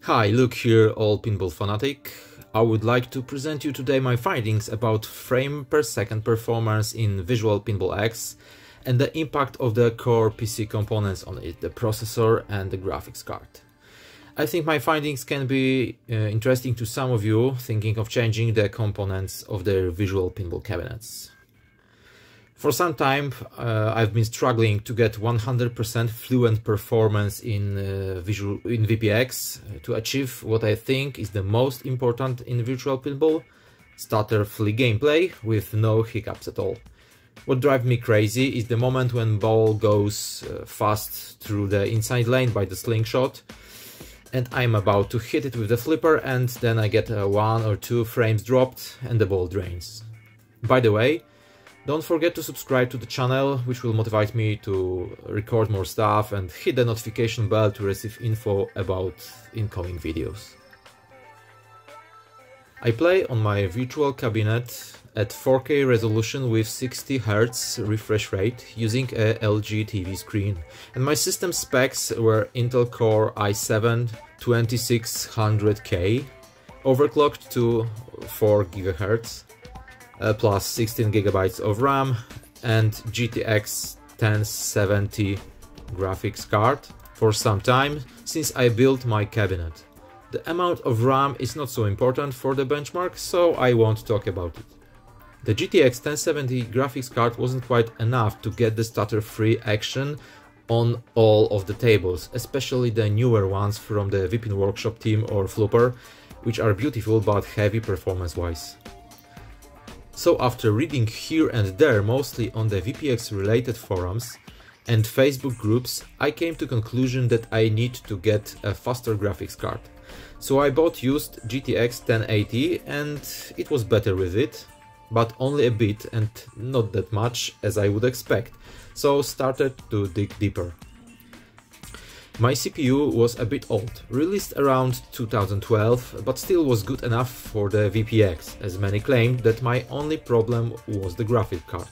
Hi, Luke here, old pinball fanatic. I would like to present you today my findings about frame per second performance in Visual Pinball X and the impact of the core PC components on it, the processor and the graphics card. I think my findings can be interesting to some of you thinking of changing the components of their Visual Pinball cabinets. For some time I've been struggling to get 100% fluent performance in VPX to achieve what I think is the most important in Virtual Pinball: stutter-free gameplay with no hiccups at all. What drives me crazy is the moment when ball goes fast through the inside lane by the slingshot and I'm about to hit it with the flipper, and then I get 1 or 2 frames dropped and the ball drains. By the way, don't forget to subscribe to the channel, which will motivate me to record more stuff, and hit the notification bell to receive info about incoming videos. I play on my virtual cabinet at 4K resolution with 60 Hz refresh rate using a LG TV screen, and my system specs were Intel Core i7 2600K, overclocked to 4 GHz. Plus 16 GB of RAM and GTX 1070 graphics card for some time since I built my cabinet. The amount of RAM is not so important for the benchmark, so I won't talk about it. The GTX 1070 graphics card wasn't quite enough to get the stutter-free action on all of the tables, especially the newer ones from the Vipin Workshop team or Flooper, which are beautiful but heavy performance-wise. So after reading here and there, mostly on the VPX related forums and Facebook groups, I came to conclusion that I need to get a faster graphics card. So I bought used GTX 1080 and it was better with it, but only a bit and not that much as I would expect, so started to dig deeper. My CPU was a bit old, released around 2012, but still was good enough for the VPX, as many claimed that my only problem was the graphic card.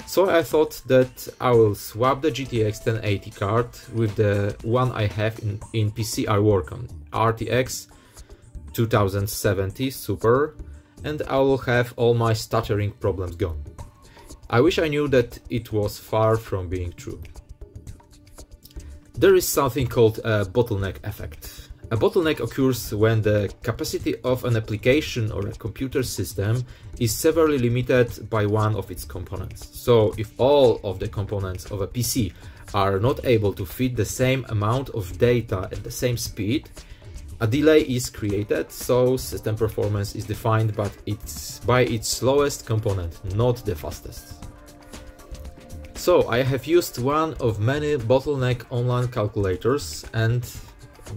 So I thought that I will swap the GTX 1080 card with the one I have in PC I work on, RTX 2070 Super, and I will have all my stuttering problems gone. I wish I knew that it was far from being true. There is something called a bottleneck effect. A bottleneck occurs when the capacity of an application or a computer system is severely limited by one of its components. So if all of the components of a PC are not able to feed the same amount of data at the same speed, a delay is created, so system performance is defined by its slowest component, not the fastest. So I have used one of many bottleneck online calculators and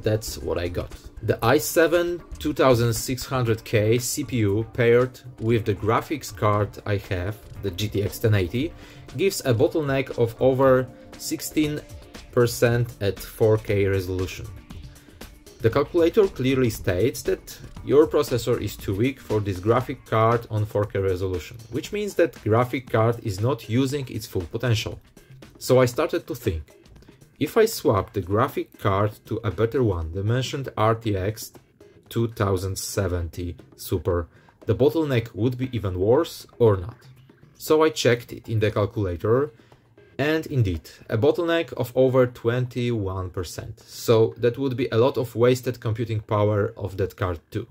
that's what I got. The i7 2600K CPU paired with the graphics card I have, the GTX 1080, gives a bottleneck of over 16% at 4K resolution. The calculator clearly states that your processor is too weak for this graphic card on 4K resolution, which means that graphic card is not using its full potential. So I started to think, if I swap the graphic card to a better one, the mentioned RTX 2070 Super, the bottleneck would be even worse or not. So I checked it in the calculator, and indeed, a bottleneck of over 21%. So that would be a lot of wasted computing power of that card too.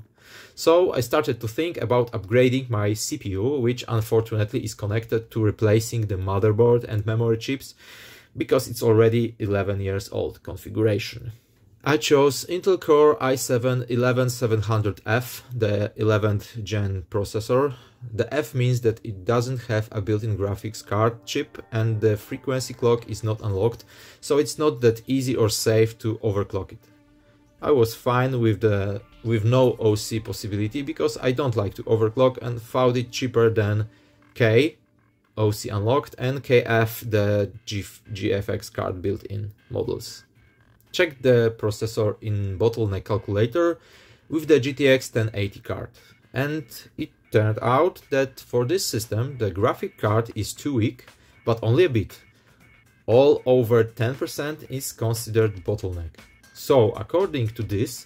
So I started to think about upgrading my CPU, which unfortunately is connected to replacing the motherboard and memory chips because it's already 11 years old configuration. I chose Intel Core i7 11700F, the 11th gen processor. The F means that it doesn't have a built-in graphics card chip and the frequency clock is not unlocked, so it's not that easy or safe to overclock it. I was fine with no OC possibility because I don't like to overclock and found it cheaper than K, OC unlocked, and KF, the GFX card built-in models. Check the processor in bottleneck calculator with the GTX 1080 card, and it turned out that for this system the graphic card is too weak, but only a bit. All over 10% is considered bottleneck. So according to this,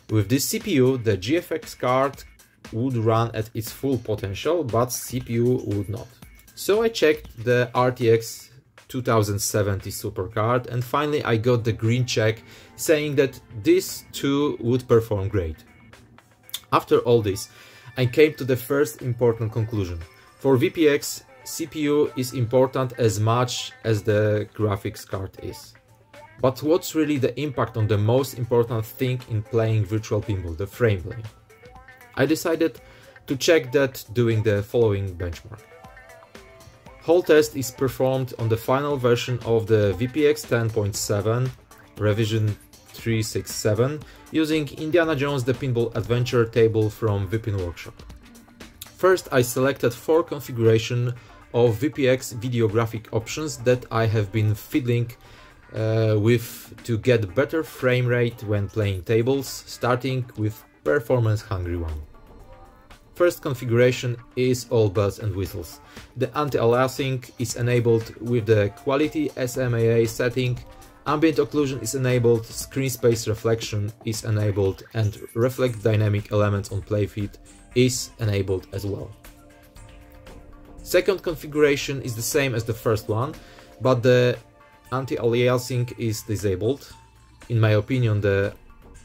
With this CPU, the GFX card would run at its full potential, but CPU would not. So I checked the RTX 2070 Super card, and finally I got the green check saying that this too would perform great. After all this, I came to the first important conclusion. For VPX, CPU is important as much as the graphics card is. But what's really the impact on the most important thing in playing virtual pinball, the frame play? I decided to check that doing the following benchmark. Whole test is performed on the final version of the VPX 10.7 revision 367 using Indiana Jones The Pinball Adventure table from VPin Workshop. First, I selected 4 configurations of VPX video graphic options that I have been fiddling with to get better frame rate when playing tables, starting with performance hungry one. First configuration is all bells and whistles. The anti-aliasing is enabled with the quality SMAA setting, ambient occlusion is enabled, screen space reflection is enabled, and reflect dynamic elements on playfield is enabled as well. Second configuration is the same as the first one, but the anti-aliasing is disabled. In my opinion, the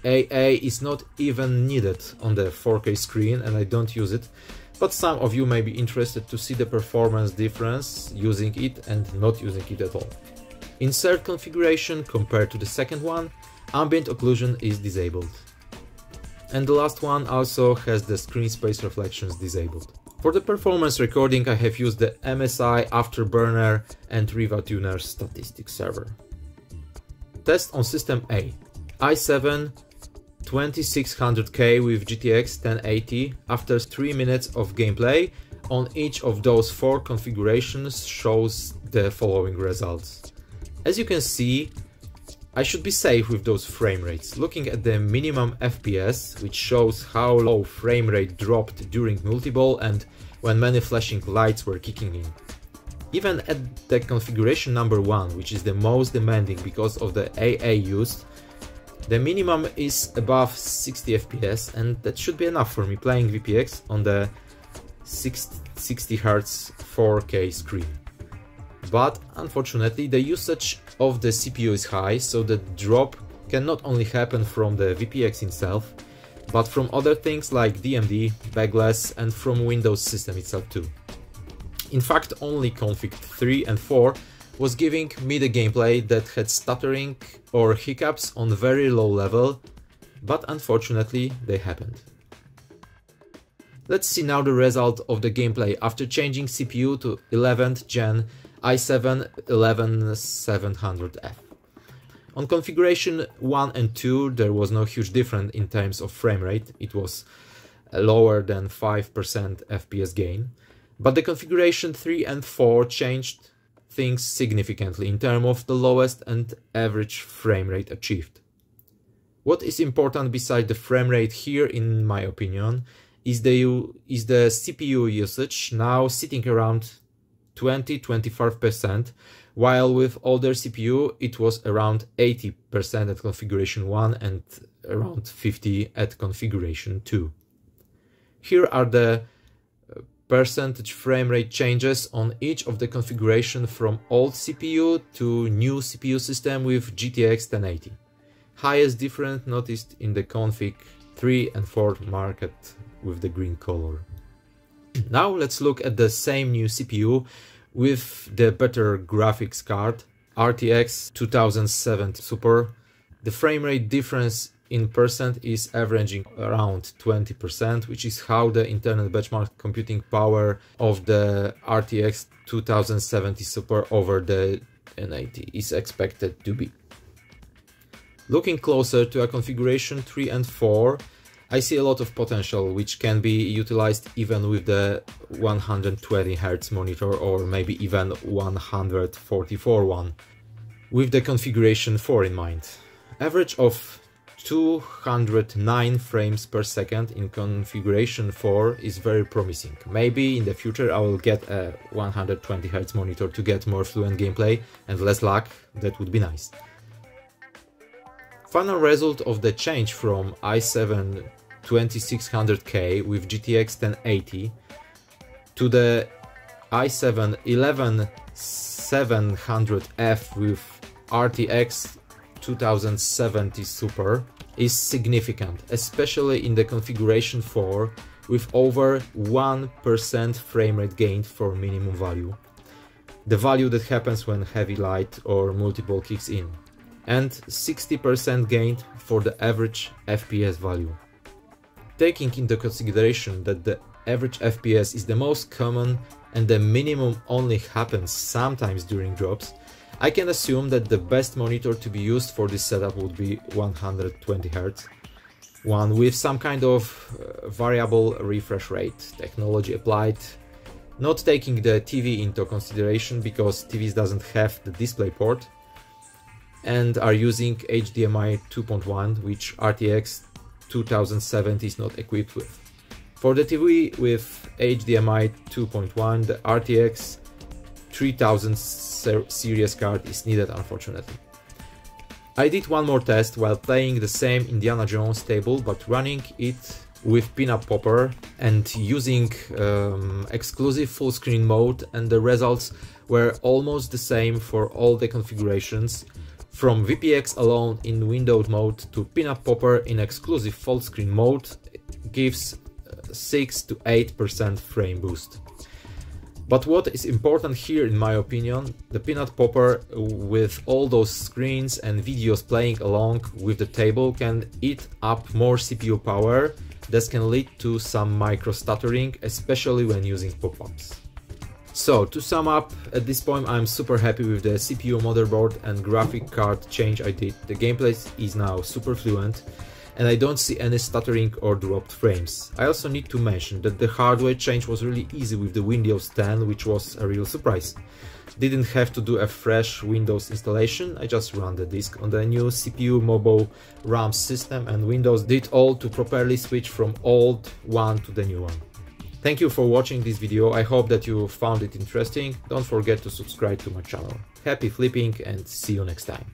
AA is not even needed on the 4K screen and I don't use it, but some of you may be interested to see the performance difference using it and not using it at all. In third configuration, compared to the second one, ambient occlusion is disabled. And the last one also has the screen space reflections disabled. For the performance recording, I have used the MSI Afterburner and Riva Tuner statistics server. Test on system A. i7 2600K with GTX 1080 after 3 minutes of gameplay on each of those 4 configurations shows the following results. As you can see, I should be safe with those frame rates. Looking at the minimum FPS, which shows how low frame rate dropped during multiball and when many flashing lights were kicking in. Even at the configuration number 1, which is the most demanding because of the AA used, the minimum is above 60 FPS, and that should be enough for me playing VPX on the 60 Hz 4K screen. But unfortunately the usage of the CPU is high, so the drop can not only happen from the VPX itself, but from other things like DMD, backlash, and from Windows system itself too. In fact, only config 3 and 4 was giving me the gameplay that had stuttering or hiccups on very low level, but unfortunately they happened. Let's see now the result of the gameplay after changing CPU to 11th gen i7 11700F. On configuration 1 and 2 there was no huge difference in terms of frame rate, it was lower than 5% FPS gain, but the configuration 3 and 4 changed things significantly in terms of the lowest and average frame rate achieved. What is important besides the frame rate here, in my opinion, is the CPU usage, now sitting around 20-25%, while with older CPU it was around 80% at configuration 1 and around 50% at configuration 2. Here are the percentage frame rate changes on each of the configuration from old CPU to new CPU system with GTX 1080. Highest difference noticed in the config 3 and 4 marked with the green color. Now let's look at the same new CPU with the better graphics card, RTX 2070 Super. The frame rate difference in percent is averaging around 20%, which is how the internal benchmark computing power of the RTX 2070 Super over the 1080 is expected to be. Looking closer to a configuration 3 and 4, I see a lot of potential which can be utilized even with the 120 Hz monitor or maybe even 144 one, with the configuration 4 in mind. Average of 209 frames per second in configuration 4 is very promising. Maybe in the future I will get a 120 Hz monitor to get more fluent gameplay and less lag, that would be nice. Final result of the change from i7 2600K with GTX 1080 to the i7 11700F with RTX 2070 Super is significant, especially in the configuration 4 with over 1% framerate gain for minimum value, the value that happens when heavy light or multiple kicks in, and 60% gained for the average FPS value. Taking into consideration that the average FPS is the most common and the minimum only happens sometimes during drops, I can assume that the best monitor to be used for this setup would be 120Hz, one with some kind of variable refresh rate technology applied, not taking the TV into consideration because TVs doesn't have the DisplayPort and are using HDMI 2.1, which RTX 2070 is not equipped with. For the TV with HDMI 2.1, the RTX 3000 series card is needed, unfortunately. I did one more test while playing the same Indiana Jones table, but running it with Pinup Popper and using exclusive full screen mode, and the results were almost the same for all the configurations, from VPX alone in windowed mode to Pinup Popper in exclusive full screen mode gives 6 to 8% frame boost. But what is important here, in my opinion, the Pinup Popper with all those screens and videos playing along with the table can eat up more CPU power. This can lead to some micro stuttering, especially when using pop-ups. So to sum up, at this point I'm super happy with the CPU, motherboard and graphic card change I did. The gameplay is now super fluent and I don't see any stuttering or dropped frames. I also need to mention that the hardware change was really easy with the Windows 10, which was a real surprise. Didn't have to do a fresh Windows installation, I just ran the disk on the new CPU, mobile, RAM system, and Windows did all to properly switch from old one to the new one. Thank you for watching this video, I hope that you found it interesting. Don't forget to subscribe to my channel. Happy flipping and see you next time.